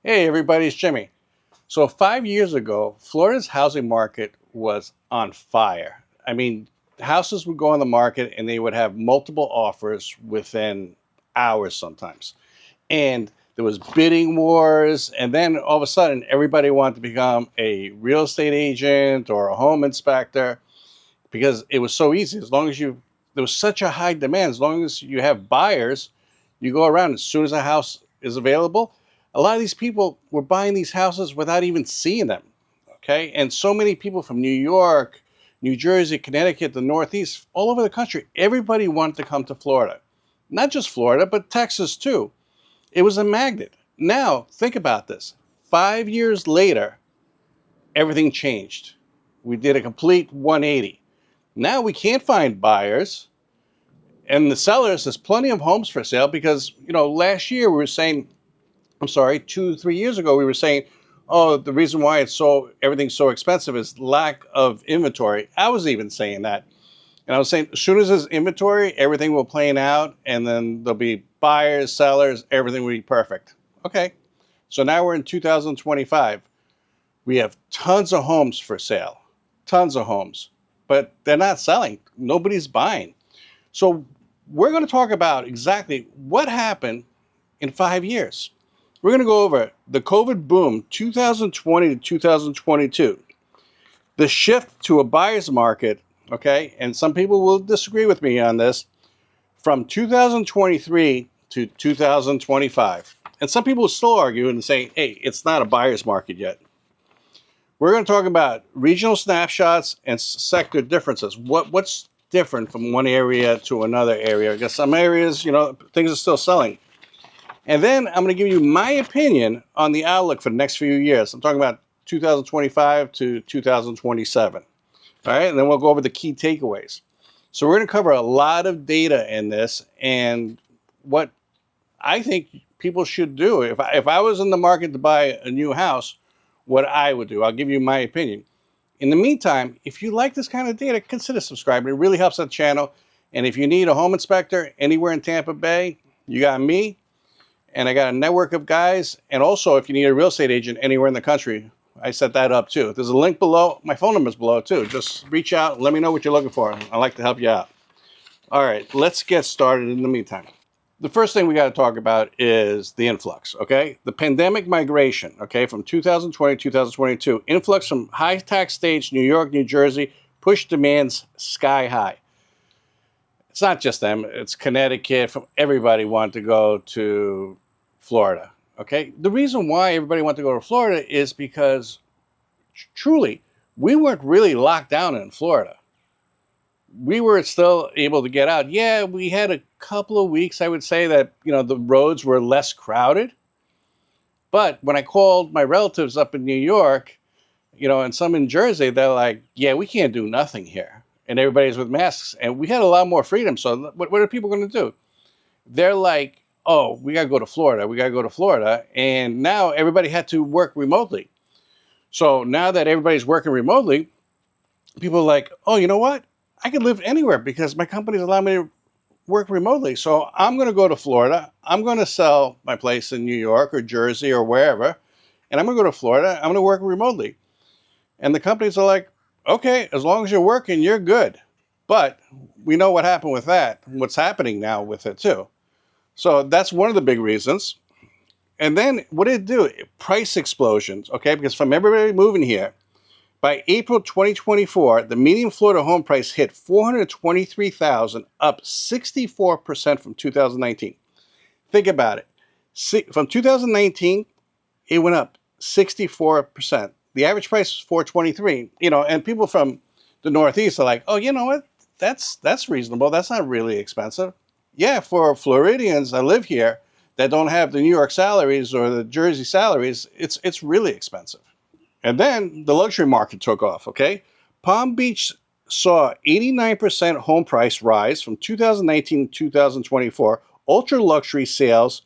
Hey everybody, it's Jimmy. So 5 years ago, Florida's housing market was on fire. I mean, houses would go on the market and they would have multiple offers within hours sometimes. And there was bidding wars, and then all of a sudden everybody wanted to become a real estate agent or a home inspector because it was so easy. As long as there was such a high demand, as long as you have buyers, you go around as soon as a house is available. A lot of these people were buying these houses without even seeing them. Okay. And so many people from New York, New Jersey, Connecticut, the Northeast, all over the country, everybody wanted to come to Florida. Not just Florida, but Texas too. It was a magnet. Now, think about this. 5 years later, everything changed. We did a complete 180. Now we can't find buyers, and the sellers, there's plenty of homes for sale because, last year we were saying, I'm sorry, 3 years ago, we were saying, oh, the reason why everything's so expensive is lack of inventory. I was even saying that. And I was saying, as soon as there's inventory, everything will plan out, and then there'll be buyers, sellers, everything will be perfect. Okay. So now we're in 2025. We have tons of homes for sale, tons of homes, but they're not selling. Nobody's buying. So we're going to talk about exactly what happened in 5 years. We're going to go over the COVID boom, 2020 to 2022, the shift to a buyer's market, okay? And some people will disagree with me on this, from 2023 to 2025. And some people still argue and say, hey, it's not a buyer's market yet. We're going to talk about regional snapshots and sector differences. What's different from one area to another area? Because some areas, things are still selling. And then I'm going to give you my opinion on the outlook for the next few years. I'm talking about 2025 to 2027. All right, and then we'll go over the key takeaways. So we're going to cover a lot of data in this and what I think people should do. If I was in the market to buy a new house, what I would do. I'll give you my opinion. In the meantime, if you like this kind of data, consider subscribing. It really helps the channel. And if you need a home inspector anywhere in Tampa Bay, you got me. And I got a network of guys. And also, if you need a real estate agent anywhere in the country, I set that up too. There's a link below. My phone number's below too. Just reach out and let me know what you're looking for. I'd like to help you out. All right, let's get started in the meantime. The first thing we got to talk about is the influx, okay? The pandemic migration, okay, from 2020 to 2022. Influx from high tax states, New York, New Jersey, pushed demands sky high. It's not just them, it's Connecticut. Everybody wanted to go to Florida, okay? The reason why everybody wanted to go to Florida is because, truly, we weren't really locked down in Florida. We were still able to get out. Yeah, we had a couple of weeks, I would say, that, the roads were less crowded. But when I called my relatives up in New York, and some in Jersey, they're like, yeah, we can't do nothing here. And everybody's with masks. And we had a lot more freedom. So what are people going to do? They're like, oh, we got to go to Florida. We got to go to Florida. And now everybody had to work remotely. So now that everybody's working remotely, people are like, oh, you know what? I can live anywhere because my company's allowing me to work remotely. So I'm going to go to Florida. I'm going to sell my place in New York or Jersey or wherever. And I'm going to go to Florida. I'm going to work remotely. And the companies are like, okay, as long as you're working, you're good. But we know what happened with that, what's happening now with it too. So that's one of the big reasons. And then what did it do? Price explosions, okay? Because from everybody moving here, by April 2024, the median Florida home price hit $423,000, up 64% from 2019. Think about it. From 2019, it went up 64%. The average price was $423,000. And people from the Northeast are like, oh, you know what? That's reasonable. That's not really expensive. Yeah, for Floridians that live here that don't have the New York salaries or the Jersey salaries, it's really expensive. And then the luxury market took off, okay? Palm Beach saw 89% home price rise from 2019 to 2024. Ultra luxury sales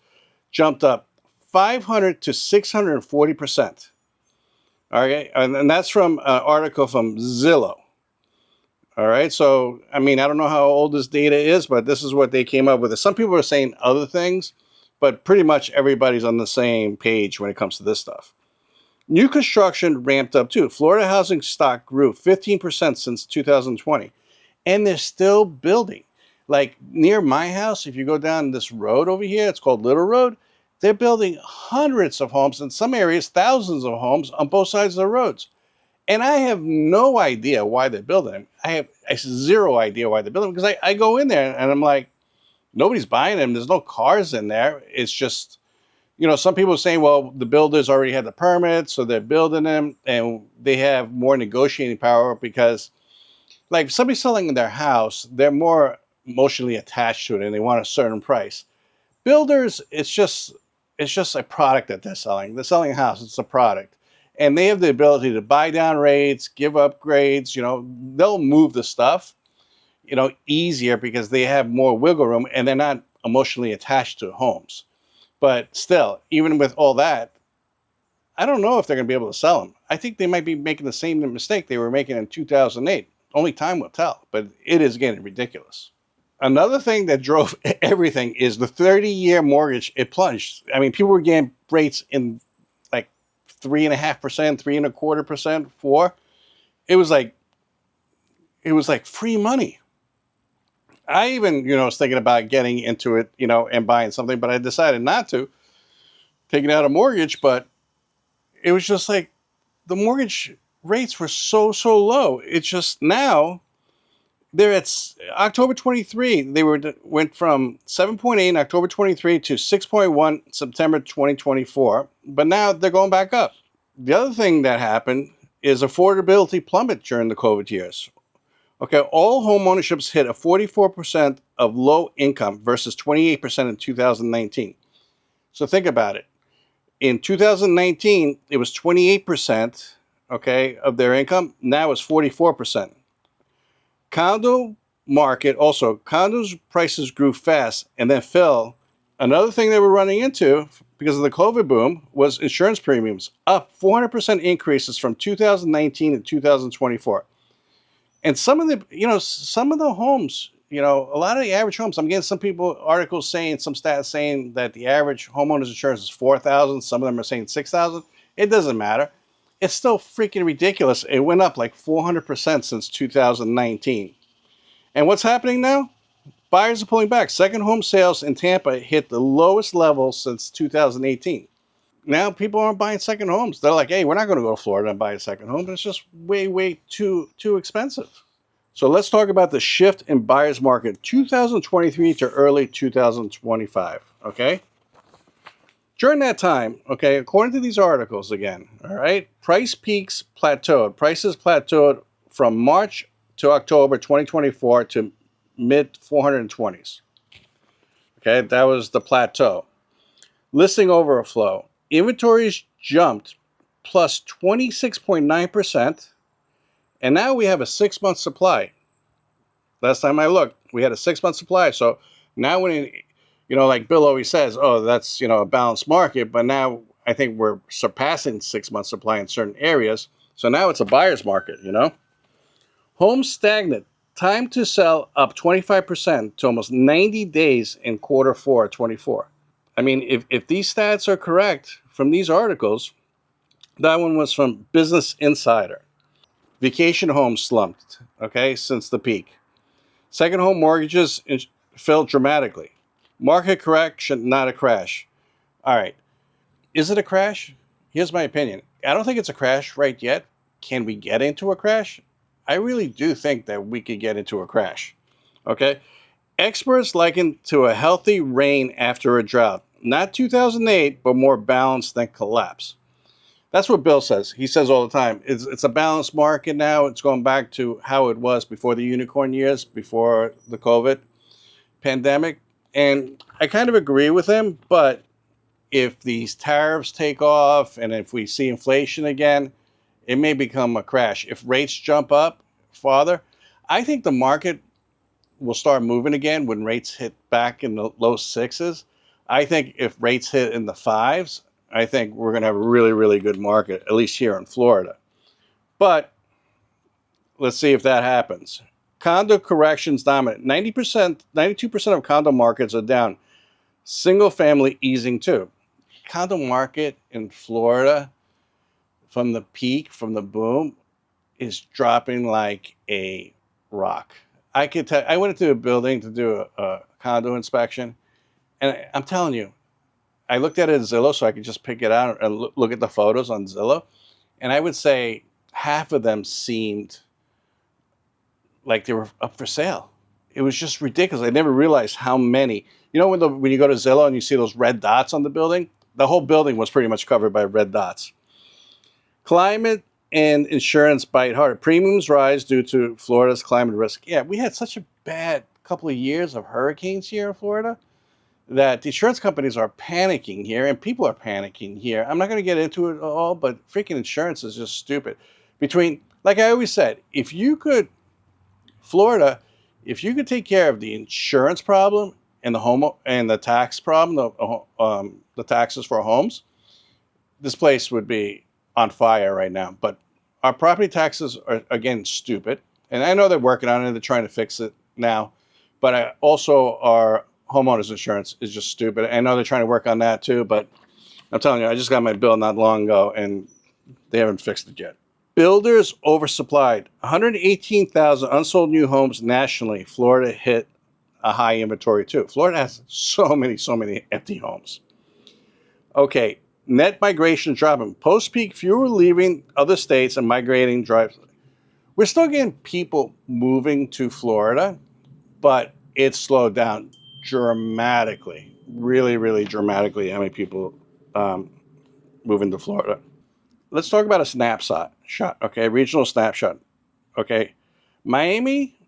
jumped up 500 to 640%. All right, and that's from an article from Zillow. All right, so, I don't know how old this data is, but this is what they came up with. Some people are saying other things, but pretty much everybody's on the same page when it comes to this stuff. New construction ramped up too. Florida housing stock grew 15% since 2020, and they're still building. Like near my house, if you go down this road over here, it's called Little Road, they're building hundreds of homes, in some areas, thousands of homes on both sides of the roads. And I have no idea why they're building them. I have zero idea why they're building them because I go in there and I'm like, nobody's buying them. There's no cars in there. It's just, some people are saying, well, the builders already had the permits, so they're building them and they have more negotiating power because, like, if somebody's selling their house, they're more emotionally attached to it and they want a certain price. Builders, it's just a product that they're selling. They're selling a house, it's a product. And they have the ability to buy down rates, give upgrades, they'll move the stuff, easier because they have more wiggle room and they're not emotionally attached to homes. But still, even with all that, I don't know if they're going to be able to sell them. I think they might be making the same mistake they were making in 2008. Only time will tell, but it is getting ridiculous. Another thing that drove everything is the 30-year mortgage. It plunged. I mean, people were getting rates in like 3.5%, 3.25%, 4. It was like free money. I even, was thinking about getting into it, and buying something, but I decided not to, taking out a mortgage. But it was just like the mortgage rates were so low. It's just now they're at October 23. Went from 7.8 in October 23 to 6.1 September 2024. But now they're going back up. The other thing that happened is affordability plummet during the COVID years. Okay, all home ownerships hit a 44% of low income versus 28% in 2019. So think about it. In 2019, it was 28%, okay, of their income. Now it's 44%. Condo market, also, condos prices grew fast and then fell. Another thing they were running into because of the COVID boom was insurance premiums, up 400% increases from 2019 to 2024. And some of the homes, a lot of the average homes, I'm getting articles saying, some stats saying that the average homeowner's insurance is 4,000. Some of them are saying 6,000. It doesn't matter. It's still freaking ridiculous. It went up like 400% since 2019. And what's happening now? Buyers are pulling back. Second home sales in Tampa hit the lowest level since 2018. Now people aren't buying second homes. They're like, hey, we're not going to go to Florida and buy a second home. It's just way, way too expensive. So let's talk about the shift in buyer's market 2023 to early 2025, okay? During that time, okay, according to these articles again, all right, price peaks plateaued. Prices plateaued from March to October 2024 to mid 420s. Okay, that was the plateau. Listing overflow. Inventories jumped plus 26.9%, and now we have a 6-month supply. Last time I looked, we had a 6-month supply. So now like Bill always says, oh, that's, a balanced market. But now I think we're surpassing 6-month supply in certain areas. So now it's a buyer's market. Homes stagnant. Time to sell up 25% to almost 90 days in quarter 4 24. I mean, if these stats are correct from these articles, that one was from Business Insider. Vacation homes slumped, okay, since the peak. Second home mortgages fell dramatically. Market correction, not a crash. All right. Is it a crash? Here's my opinion. I don't think it's a crash right yet. Can we get into a crash? I really do think that we could get into a crash. Okay. Experts liken to a healthy rain after a drought. Not 2008, but more balanced than collapse. That's what Bill says. He says all the time, it's a balanced market now. It's going back to how it was before the unicorn years, before the COVID pandemic. And I kind of agree with him, but if these tariffs take off and if we see inflation again, it may become a crash. If rates jump up farther, I think the market will start moving again when rates hit back in the low 6s. I think if rates hit in the 5s, I think we're going to have a really, really good market, at least here in Florida. But let's see if that happens. Condo corrections dominant. 90%, 92% of condo markets are down. Single family easing too. Condo market in Florida from the peak, from the boom, is dropping like a rock. I could tell. I went into a building to do a condo inspection, and I'm telling you, I looked at it in Zillow so I could just pick it out and look at the photos on Zillow, and I would say half of them seemed like they were up for sale. It was just ridiculous. I never realized how many. You know, when you go to Zillow and you see those red dots on the building, the whole building was pretty much covered by red dots. Climate and insurance bite hard. Premiums rise due to Florida's climate risk. Yeah, we had such a bad couple of years of hurricanes here in Florida that the insurance companies are panicking here and people are panicking here. I'm not going to get into it all, but freaking insurance is just stupid. Like I always said, if you could, Florida, if you could take care of the insurance problem and the home and the tax problem, the taxes for homes, this place would be on fire right now. But our property taxes are, again, stupid. And I know they're working on it. They're trying to fix it now. But also our homeowners insurance is just stupid. I know they're trying to work on that too. But I'm telling you, I just got my bill not long ago and they haven't fixed it yet. Builders oversupplied. 118,000 unsold new homes nationally. Florida hit a high inventory too. Florida has so many empty homes. Okay, net migration dropping. Post-peak, fewer leaving other states and migrating drives. We're still getting people moving to Florida, but it's slowed down dramatically. Really, really dramatically how many people moving to Florida. Let's talk about a snapshot. Okay, regional snapshot. Okay, Miami,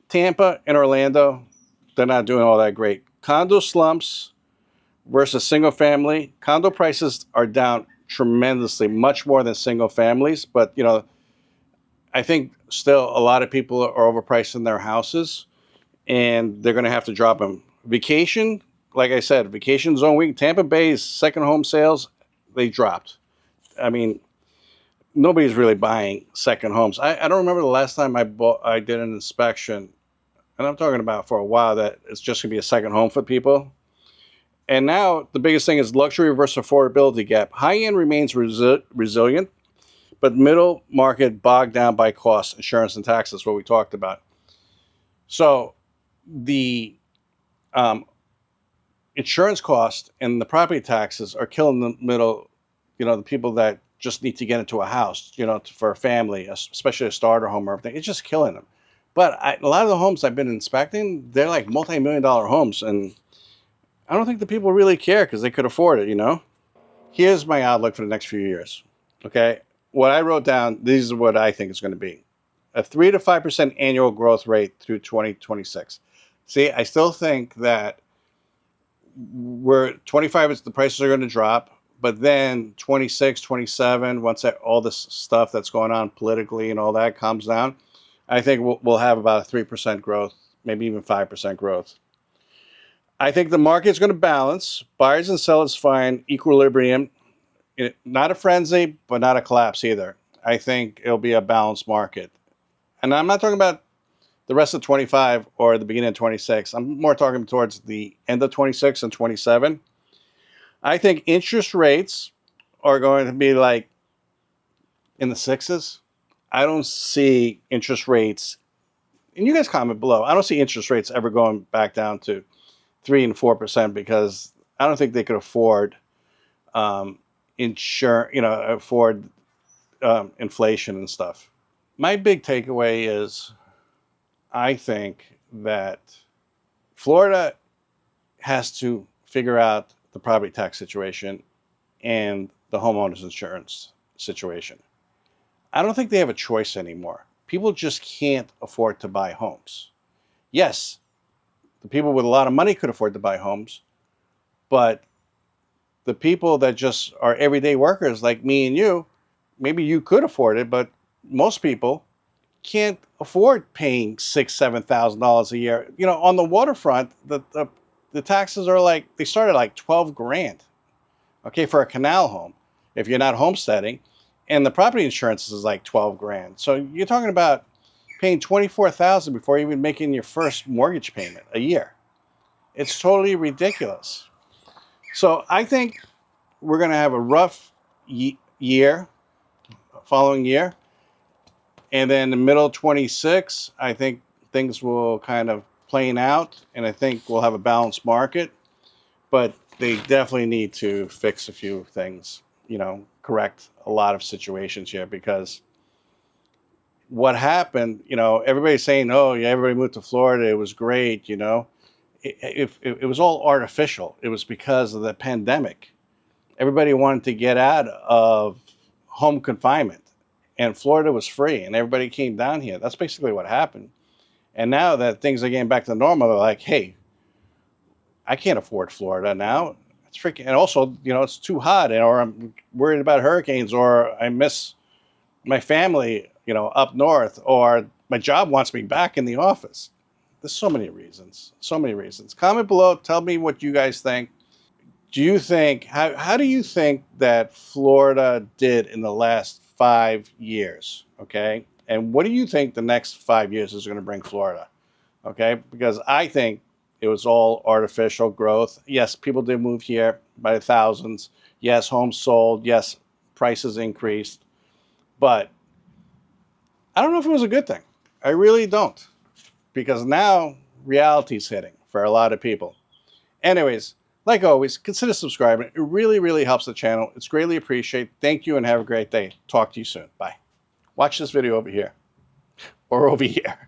Tampa, and Orlando, they're not doing all that great. Condo slumps versus single family. Condo prices are down tremendously, much more than single families. But I think still a lot of people are overpricing their houses, and they're going to have to drop them. Vacation, like I said, vacation zone week. Tampa Bay's second home sales, they dropped. I mean, nobody's really buying second homes. I don't remember the last time I did an inspection, and I'm talking about for a while, that it's just going to be a second home for people. And now the biggest thing is luxury versus affordability gap. High end remains resilient, but middle market bogged down by costs, insurance, and taxes, what we talked about. So the insurance cost and the property taxes are killing the middle, the people that just need to get into a house, for a family, especially a starter home or everything. It's just killing them. But a lot of the homes I've been inspecting, they're like multi-million-dollar homes, and I don't think the people really care because they could afford it. Here's my outlook for the next few years. Okay. What I wrote down, these are what I think is going to be a 3 to 5% annual growth rate through 2026. See, I still think that we're 25 is the prices are going to drop, but then 26, 27, once all this stuff that's going on politically and all that calms down, I think we'll have about a 3% growth, maybe even 5% growth. I think the market's going to balance. Buyers and sellers find equilibrium. Not a frenzy, but not a collapse either. I think it'll be a balanced market. And I'm not talking about the rest of 25 or the beginning of 26. I'm more talking towards the end of 26 and 27. I think interest rates are going to be like in the sixes. I don't see interest rates, and you guys comment below, I don't see interest rates ever going back down to 3 and 4% because I don't think they could afford afford inflation and stuff. My big takeaway is I think that Florida has to figure out the property tax situation and the homeowners insurance situation. I don't think they have a choice anymore. People just can't afford to buy homes. Yes, the people with a lot of money could afford to buy homes, but the people that just are everyday workers like me and you, maybe you could afford it, but most people can't afford paying $6,000-7,000 a year. On the waterfront, the taxes are like, they start at like 12 grand. Okay, for a canal home, if you're not homesteading, and the property insurance is like 12 grand. So you're talking about paying 24,000 before even making your first mortgage payment a year. It's totally ridiculous. So I think we're going to have a rough year, following year. And then the middle of 26, I think things will kind of plane out. And I think we'll have a balanced market. But they definitely need to fix a few things, correct a lot of situations here, because what happened, everybody's saying, oh, yeah, everybody moved to Florida. It was great, it was all artificial. It was because of the pandemic. Everybody wanted to get out of home confinement, and Florida was free, and everybody came down here. That's basically what happened. And now that things are getting back to normal, they're like, hey, I can't afford Florida now. It's freaking, and also, it's too hot, or I'm worried about hurricanes, or I miss my family, up north, or my job wants me back in the office. There's so many reasons. So many reasons. Comment below. Tell me what you guys think. Do you think, how do you think that Florida did in the last 5 years? Okay. And what do you think the next 5 years is going to bring Florida? Okay. Because I think it was all artificial growth. Yes, people did move here by the thousands. Yes, homes sold. Yes, prices increased. But I don't know if it was a good thing. I really don't. Because now reality's hitting for a lot of people. Anyways, like always, consider subscribing. It really, really helps the channel. It's greatly appreciated. Thank you and have a great day. Talk to you soon. Bye. Watch this video over here or over here.